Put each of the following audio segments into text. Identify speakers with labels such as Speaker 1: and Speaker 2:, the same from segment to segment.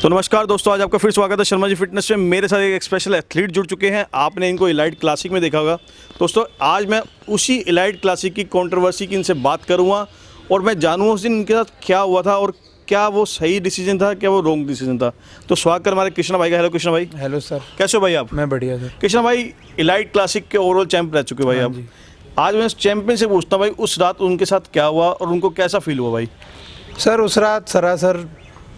Speaker 1: तो नमस्कार दोस्तों, आज आपका फिर स्वागत है शर्मा जी फिटनेस में। मेरे साथ एक स्पेशल एथलीट जुड़ चुके हैं। आपने इनको इलाइट क्लासिक में देखा होगा। दोस्तों आज मैं उसी इलाइट क्लासिक की कंट्रोवर्सी की इनसे बात करूंगा और मैं जानूंगा उस दिन इनके साथ क्या हुआ था और क्या वो सही डिसीजन था, क्या वो रॉन्ग डिसीजन था। तो स्वागत कर हमारे कृष्णा भाई का। हेलो कृष्णा भाई।
Speaker 2: हेलो सर,
Speaker 1: कैसे हो भाई आप?
Speaker 2: मैं बढ़िया सर।
Speaker 1: कृष्णा भाई इलाइट क्लासिक के ओवरऑल चैंप रह चुके भाई आप। आज मैं चैंपियन से पूछता हूँ भाई, उस रात उनके साथ क्या हुआ और उनको कैसा फील हुआ भाई?
Speaker 2: सर उस रात सरासर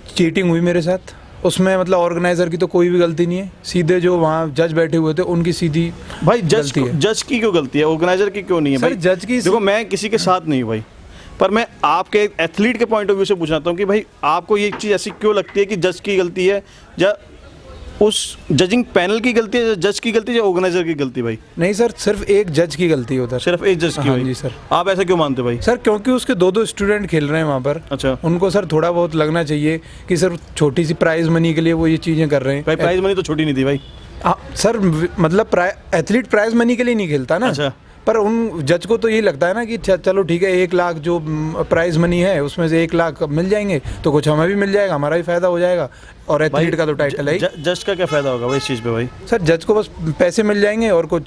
Speaker 2: चीटिंग हुई मेरे साथ। उसमें मतलब ऑर्गेनाइजर की तो कोई भी गलती नहीं है, सीधे जो वहाँ जज बैठे हुए थे उनकी सीधी
Speaker 1: भाई
Speaker 2: जज
Speaker 1: की क्यों गलती है, ऑर्गेनाइजर की क्यों नहीं है भाई?
Speaker 2: जज की
Speaker 1: देखो मैं किसी के साथ नहीं हूँ भाई, पर मैं आपके एक एथलीट के पॉइंट ऑफ व्यू से पूछना चाहता हूँ कि भाई आपको ये चीज़ ऐसी क्यों लगती है कि जज की गलती है या उस जजिंग पैनल की गलती है, जज की गलती है या ऑर्गेनाइजर की गलती है भाई?
Speaker 2: नहीं सर, सिर्फ एक जज की गलती है उधर।
Speaker 1: सिर्फ एक जज की?
Speaker 2: हाँ
Speaker 1: भाई
Speaker 2: जी सर।
Speaker 1: आप ऐसा क्यों मानते हो भाई?
Speaker 2: सर क्योंकि उसके दो स्टूडेंट खेल रहे हैं वहाँ पर।
Speaker 1: अच्छा।
Speaker 2: उनको सर थोड़ा बहुत लगना चाहिए कि सर छोटी सी प्राइज मनी के लिए वो ये चीज़ें कर रहे हैं।
Speaker 1: भाई प्राइज मनी तो छोटी नहीं थी भाई।
Speaker 2: हाँ सर, मतलब एथलीट प्राइज मनी के लिए नहीं खेलता ना।
Speaker 1: अच्छा।
Speaker 2: पर उन जज को तो यही लगता है ना कि चलो ठीक है, 1 लाख जो प्राइज मनी है उसमें से 1 लाख मिल जाएंगे तो कुछ हमें भी मिल जाएगा, हमारा भी फायदा हो जाएगा और एथलीट का तो टाइटल है।
Speaker 1: जज का क्या फायदा होगा भाई इस चीज़ पे भाई?
Speaker 2: सर जज को बस पैसे मिल जाएंगे और कुछ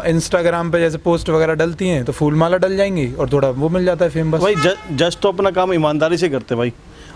Speaker 2: इंस्टाग्राम पे जैसे पोस्ट वगैरह डलती हैं तो फूल माला डल जाएंगी और थोड़ा वो मिल जाता है फेम बस।
Speaker 1: भाई जज तो अपना काम ईमानदारी से करते भाई।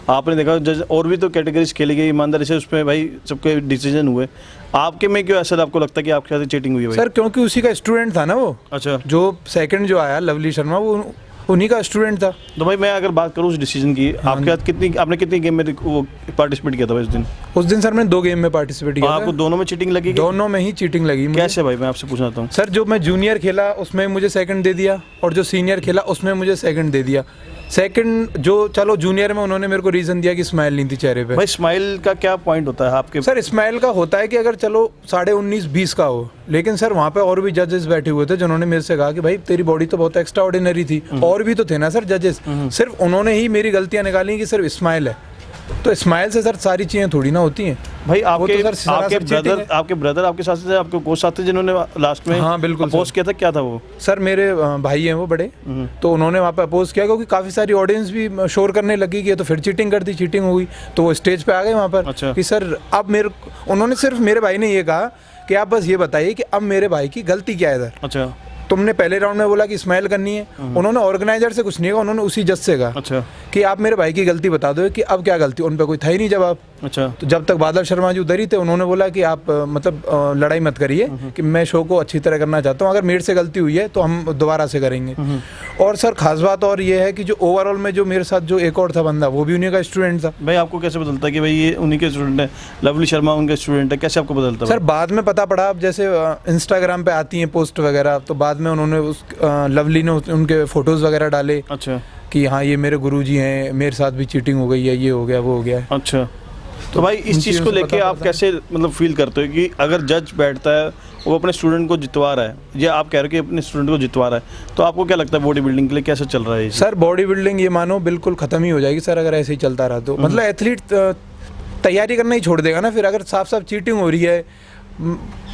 Speaker 1: आपने देखा जज और भी तो कैटेगरीज खेली गई ईमानदारी से, उसमें भाई सबके डिसीजन हुए। आपके में क्यों ऐसा आपको लगता है कि आपके साथ चीटिंग हुई है भाई?
Speaker 2: सर क्योंकि उसी का स्टूडेंट था ना वो।
Speaker 1: अच्छा।
Speaker 2: जो सेकंड जो आया लवली शर्मा, वो उन्हीं का स्टूडेंट था।
Speaker 1: तो भाई मैं अगर बात करूँ उस डिसीजन की, आपके साथ आपने कितनी गेम में वो पार्टिसिपेट किया था भाई उस दिन?
Speaker 2: उस दिन सर मैंने 2 गेम में पार्टिसिपेट किया था।
Speaker 1: आपको दोनों में चीटिंग लगी?
Speaker 2: दोनों में ही चीटिंग लगी मुझे।
Speaker 1: कैसे भाई, मैं आपसे पूछना चाहता हूँ।
Speaker 2: सर जो मैं जूनियर खेला उसमें मुझे सेकंड दे दिया और जो सीनियर खेला उसमें मुझे सेकंड दे दिया। सेकंड जो चलो जूनियर में उन्होंने मेरे को रीज़न दिया कि स्माइल नहीं थी चेहरे पे।
Speaker 1: भाई स्माइल का क्या पॉइंट होता है आपके?
Speaker 2: सर स्माइल का होता है कि अगर चलो 19.5-20 का हो, लेकिन सर वहाँ पे और भी जजेस बैठे हुए थे जिन्होंने मेरे से कहा कि भाई तेरी बॉडी तो बहुत एक्स्ट्रा ऑर्डिनरी थी। और भी तो थे ना सर जजेस, सिर्फ उन्होंने ही मेरी गलतियाँ निकाली कि सिर्फ स्माइल है। तो स्माइल से सर सारी चीज़ें थोड़ी ना होती हैं
Speaker 1: भाई। आपके
Speaker 2: तो
Speaker 1: आपके ब्रदर आपके साथ थे, आपके कोच साथ थे जिन्होंने लास्ट में
Speaker 2: हाँ बिल्कुल
Speaker 1: अपोज किया था? क्या था वो? सर
Speaker 2: मेरे भाई हैं वो बड़े, तो उन्होंने वहाँ पे अपोज किया क्योंकि काफ़ी सारी ऑडियंस भी शोर करने लगी कि तो फिर चीटिंग कर दी, चीटिंग हो गई। तो वो स्टेज पे आ गए वहाँ पर।
Speaker 1: अच्छा।
Speaker 2: कि सर अब उन्होंने सिर्फ मेरे भाई ने ये कहा कि आप बस ये बताइए कि अब मेरे भाई की गलती क्या है इधर।
Speaker 1: अच्छा।
Speaker 2: तुमने पहले राउंड में बोला कि स्माइल करनी है, उन्होंने ऑर्गेनाइजर से कुछ नहीं कहा, उन्होंने उसी जज से कहा।
Speaker 1: अच्छा।
Speaker 2: कि आप मेरे भाई की गलती बता दो कि अब क्या गलती। उन पर कोई था ही नहीं जवाब।
Speaker 1: अच्छा।
Speaker 2: तो जब तक बादल शर्मा जी उधर ही थे उन्होंने बोला कि आप मतलब लड़ाई मत करिए कि मैं शो को अच्छी तरह करना चाहता हूँ, अगर मेरे से गलती हुई है तो हम दोबारा से करेंगे। और सर खास बात और ये है कि जो ओवरऑल में जो मेरे साथ जो एक और था बंदा, वो भी उन्हीं का स्टूडेंट था।
Speaker 1: भाई आपको कैसे बदलता है कि भाई ये उन्हीं के स्टूडेंट है, लवली शर्मा उनके स्टूडेंट है? कैसे आपको बदलता है?
Speaker 2: सर बाद में पता पड़ा, अब जैसे इंस्टाग्राम पे आती हैं पोस्ट वगैरह, तो बाद में उन्होंने उस लवली ने उनके फोटोज़ वगैरह डाले। अच्छा। कि हाँ ये मेरे गुरुजी हैं, मेरे साथ भी चीटिंग हो गई है, ये हो गया वो हो गया।
Speaker 1: अच्छा। तो भाई इस चीज़ को लेके आप कैसे मतलब फील करते हो कि अगर जज बैठता है वो अपने स्टूडेंट को जितवा रहा है, ये आप कह रहे हो कि अपने स्टूडेंट को जितवा रहा है, तो आपको क्या लगता है बॉडी बिल्डिंग के लिए कैसे चल रहा है?
Speaker 2: सर बॉडी बिल्डिंग ये मानो बिल्कुल ख़त्म ही हो जाएगी सर अगर ऐसे ही चलता रहा तो। मतलब एथलीट तैयारी करना ही छोड़ देगा ना फिर, अगर साफ साफ चीटिंग हो रही है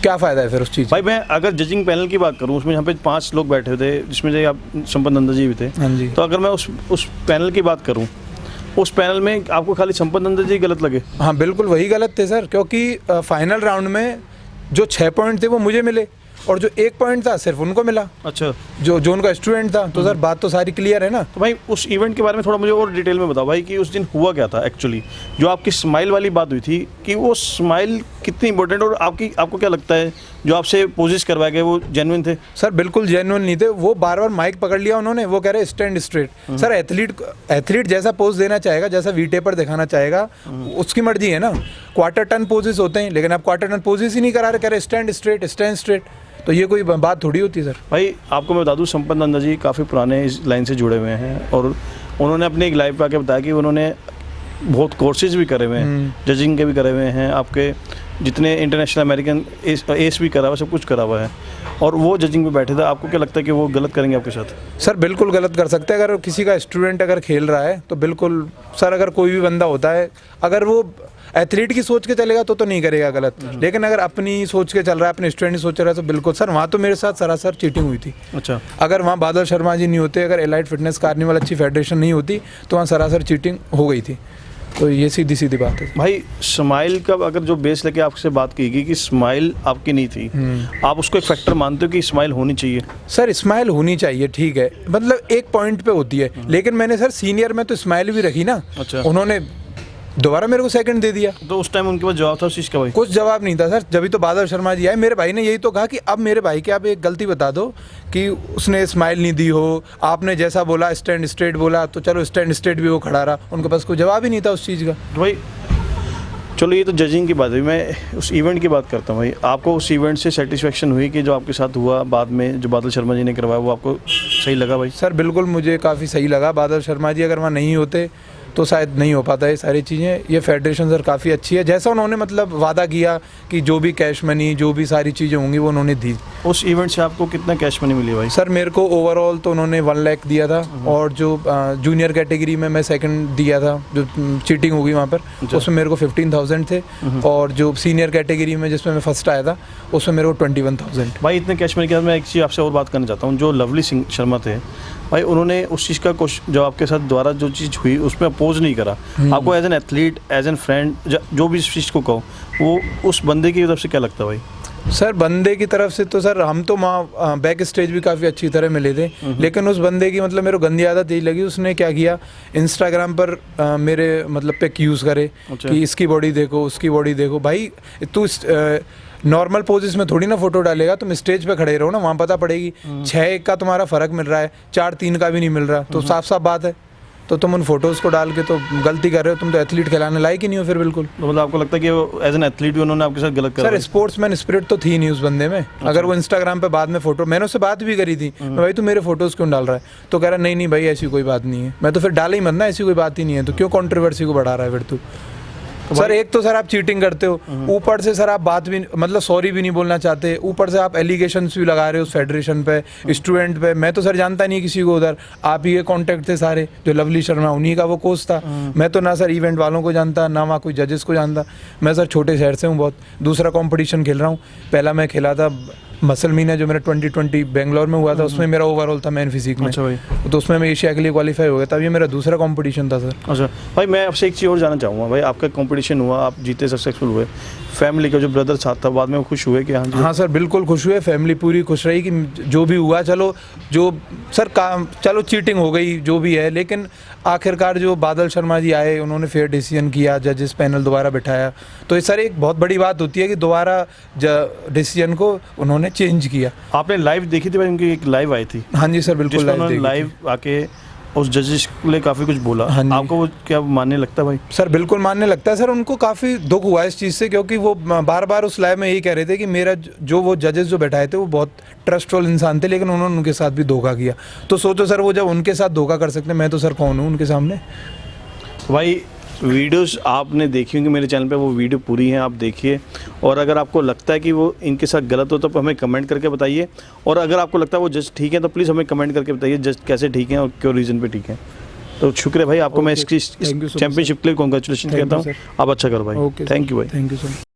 Speaker 2: क्या फ़ायदा है फिर उस चीज़।
Speaker 1: भाई मैं अगर जजिंग पैनल की बात करूँ, उसमें यहाँ पे 5 लोग बैठे थे जिसमें से आप संपत नंदा जी भी थे।
Speaker 2: हाँ जी।
Speaker 1: तो अगर मैं उस पैनल की बात करूँ, उस पैनल में आपको खाली संपत नंदा जी गलत लगे?
Speaker 2: हाँ बिल्कुल वही गलत थे सर, क्योंकि फाइनल राउंड में जो 6 पॉइंट थे वो मुझे मिले और जो 1 पॉइंट था सिर्फ उनको मिला। अच्छा। जो उनका स्टूडेंट था। तो सर बात तो सारी क्लियर है ना।
Speaker 1: तो भाई उस इवेंट के बारे में थोड़ा मुझे और डिटेल में बताओ भाई कि उस दिन हुआ क्या था एक्चुअली। जो आपकी स्माइल वाली बात हुई थी कि वो स्माइल कितनी इंपॉर्टेंट, और आपको क्या लगता है जो आपसे पोजेस करवाए गए वो जेन्युइन थे?
Speaker 2: सर बिल्कुल जेन्युइन नहीं थे, वो बार बार माइक पकड़ लिया उन्होंने, वो कह रहे स्टैंड स्ट्रेट। सर एथलीट जैसा पोज देना चाहेगा, जैसा वीटे पर दिखाना चाहेगा, उसकी मर्जी है ना। क्वार्टर टर्न पोजेस होते हैं, लेकिन आप क्वार्टर टर्न पोजेस ही नहीं करा रहे, कह रहे स्टैंड स्ट्रेट। तो ये कोई बात थोड़ी होती सर।
Speaker 1: भाई आपको मैं बता दूं, संपत नंदा जी काफ़ी पुराने इस लाइन से जुड़े हुए हैं और उन्होंने अपने एक लाइव पे आके बताया कि उन्होंने बहुत कोर्सेज भी करे हुए हैं, जजिंग के भी करे हुए हैं, आपके जितने इंटरनेशनल अमेरिकन एस भी करा हुआ, सब कुछ करा हुआ है, और वो जजिंग पे बैठे थे। आपको क्या लगता है कि वो गलत करेंगे आपके साथ?
Speaker 2: सर बिल्कुल गलत कर सकते हैं। अगर किसी का स्टूडेंट अगर खेल रहा है तो बिल्कुल सर, अगर कोई भी बंदा होता है अगर वो एथलीट की सोच के चलेगा तो नहीं करेगा गलत, लेकिन अगर अपनी सोच के चल रहा है, अपने स्टूडेंट की सोच रहा है तो बिल्कुल। सर वहाँ तो मेरे साथ सरासर चीटिंग हुई थी। अच्छा। अगर वहाँ बादल शर्मा जी नहीं होते, अगर एलाइट फिटनेस कार्निवल अच्छी फेडरेशन नहीं होती, तो वहाँ सरासर चीटिंग हो गई थी। तो ये सीधी सीधी बात है।
Speaker 1: भाई स्माइल का अगर जो बेस लेके आपसे बात की गई कि स्माइल आपकी नहीं थी, आप उसको एक फैक्टर मानते हो कि स्माइल होनी चाहिए?
Speaker 2: सर स्माइल होनी चाहिए, ठीक है, मतलब एक पॉइंट पे होती है, लेकिन मैंने सर सीनियर में तो स्माइल भी रखी ना।
Speaker 1: अच्छा।
Speaker 2: उन्होंने दोबारा मेरे को सेकंड दे दिया,
Speaker 1: तो उस टाइम उनके पास जवाब था उस चीज़ का? भाई
Speaker 2: कुछ जवाब नहीं था सर। जब तो बादल शर्मा जी आए, मेरे भाई ने यही तो कहा कि अब मेरे भाई के आप एक गलती बता दो कि उसने स्माइल नहीं दी हो, आपने जैसा बोला स्टैंड स्ट्रेट बोला, तो चलो स्टैंड स्ट्रेट भी वो खड़ा रहा, उनके पास कोई जवाब ही नहीं था उस चीज़ का।
Speaker 1: तो भाई चलो ये तो जजिंग की बात है, मैं उस इवेंट की बात करता हूँ। भाई आपको उस इवेंट से सेटिस्फेक्शन हुई कि जो आपके साथ हुआ बाद में, जो बादल शर्मा जी ने करवाया, वो आपको सही लगा? भाई
Speaker 2: सर बिल्कुल मुझे काफ़ी सही लगा। बादल शर्मा जी अगर वहाँ नहीं होते तो शायद नहीं हो पाता ये सारी चीज़ें। ये फेडरेशन सर काफ़ी अच्छी है, जैसा उन्होंने मतलब वादा किया कि जो भी कैश मनी जो भी सारी चीज़ें होंगी वो उन्होंने दी।
Speaker 1: उस इवेंट से आपको कितना कैश मनी मिली भाई?
Speaker 2: सर मेरे को ओवरऑल तो उन्होंने 1 लाख दिया था, और जो जूनियर कैटेगरी में मैं सेकंड दिया था, जो चीटिंग होगी वहाँ पर, उसमें मेरे को 15,000 थे, और जो सीनियर कैटेगरी में जिसमें मैं फर्स्ट आया था उसमें मेरे को 21,000।
Speaker 1: भाई इतने कैश मनी के साथ मैं एक चीज़ आपसे और बात करना चाहता हूँ। जो लवली सिंह शर्मा थे भाई, उन्होंने उस चीज़ का जो आपके साथ द्वारा जो चीज़ हुई उसमें अपोज नहीं करा। आपको as an athlete, as an friend, जो भी इस चीज़ को कहो, वो उस बंदे की तरफ से क्या लगता है भाई?
Speaker 2: सर बंदे की तरफ से तो सर हम तो वहाँ बैक स्टेज भी काफ़ी अच्छी तरह मिले थे, लेकिन उस बंदे की मतलब मेरे को गंदी आदत यही लगी। उसने क्या किया, इंस्टाग्राम पर मेरे मतलब पिक यूज़ करे कि इसकी बॉडी देखो, उसकी बॉडी देखो। भाई तू नॉर्मल पोजेस में थोड़ी ना फोटो डालेगा, तुम स्टेज पे खड़े रहो ना, वहाँ पता पड़ेगी। 6-1 का तुम्हारा फ़र्क मिल रहा है, 4-3 का भी नहीं मिल रहा, तो साफ साफ बात है। तो तुम उन फोटोज़ को डाल के तो गलती कर रहे हो, तुम तो एथलीट खिलाने लायक ही नहीं हो फिर बिल्कुल।
Speaker 1: तो मतलब आपको लगता है कि एज एन एथलीट भी उन्होंने आपके साथ गलत करा?
Speaker 2: सर स्पोर्ट्समैन स्पिरिट तो थी नहीं उस बंदे में। अगर वो इंस्टाग्राम पे बाद में फोटो, मैंने उससे बात भी करी थी, भाई तू मेरे फोटोज़ क्यों डाल रहा है, तो कह रहा नहीं भाई ऐसी कोई बात नहीं है। मैं तो फिर डाला ही मत ना, ऐसी कोई बात ही नहीं है, तो क्यों कंट्रोवर्सी को बढ़ा रहा है फिर तू? सर एक तो सर आप चीटिंग करते हो, ऊपर से सर आप बात भी मतलब सॉरी भी नहीं बोलना चाहते, ऊपर से आप एलिगेशंस भी लगा रहे हो उस फेडरेशन पे, स्टूडेंट पे। मैं तो सर जानता नहीं किसी को उधर, आप ही के कॉन्टैक्ट थे सारे, जो लवली शर्मा उन्हीं का वो कोच था। मैं तो ना सर इवेंट वालों को जानता, ना वहाँ कोई जजेस को जानता। मैं सर छोटे शहर से हूँ बहुत, दूसरा कॉम्पिटिशन खेल रहा हूँ। पहला मैं खेला था मसल मीना, जो मेरा 2020 बेंगलोर में हुआ था, उसमें मेरा ओवरऑल था मैन फिजिक में।
Speaker 1: अच्छा भाई,
Speaker 2: तो उसमें मैं एशिया के लिए क्वालिफाई हो गया था। ये मेरा दूसरा कंपटीशन था सर।
Speaker 1: अच्छा भाई, मैं आपसे एक चीज़ और जानना चाहूँगा। भाई आपका कंपटीशन हुआ, आप जीते, सक्सेसफुल हुए, फैमिली का जो ब्रदर साथ था बाद में वो खुश हुए कि हाँ जी?
Speaker 2: हाँ सर बिल्कुल खुश हुए, फैमिली पूरी खुश रही कि जो भी हुआ, चलो जो सर काम, चलो चीटिंग हो गई जो भी है, लेकिन आखिरकार जो बादल शर्मा जी आए, उन्होंने फेयर डिसीजन किया, जजेस पैनल दोबारा बिठाया। तो ये सर एक बहुत बड़ी बात होती है कि दोबारा डिसीजन को उन्होंने चेंज किया।
Speaker 1: आपने लाइव देखी थी भाई? उनकी एक लाइव आई थी।
Speaker 2: हाँ जी सर बिल्कुल
Speaker 1: लाइव आके उस जजेस के लिए काफ़ी कुछ बोला।
Speaker 2: हाँ जी।
Speaker 1: आपको वो क्या मानने लगता है भाई?
Speaker 2: सर बिल्कुल मानने लगता है सर। उनको काफ़ी दुख हुआ इस चीज़ से, क्योंकि वो बार बार उस लाइव में यही कह रहे थे कि मेरा जो वो जजेस जो बैठाए थे वो बहुत ट्रस्टफुल इंसान थे, लेकिन उन्होंने उनके साथ भी धोखा किया। तो सोचो सर, वो जब उनके साथ धोखा कर सकते, मैं तो सर कौन हूँ उनके सामने।
Speaker 1: भाई वीडियोस आपने देखी होंगी मेरे चैनल पे, वो वीडियो पूरी है, आप देखिए। और अगर आपको लगता है कि वो इनके साथ गलत हो तो हमें कमेंट करके बताइए, और अगर आपको लगता है वो जज ठीक है तो प्लीज़ हमें कमेंट करके बताइए जज कैसे ठीक हैं और क्यों रीज़न पे ठीक है। तो शुक्रिया भाई आपको। मैं इसकी चैंपियनशिप के लिए कॉन्ग्रेचुलेशन कहता हूँ। आप अच्छा करो भाई।
Speaker 2: ओके,
Speaker 1: थैंक यू भाई।
Speaker 2: Thank you sir.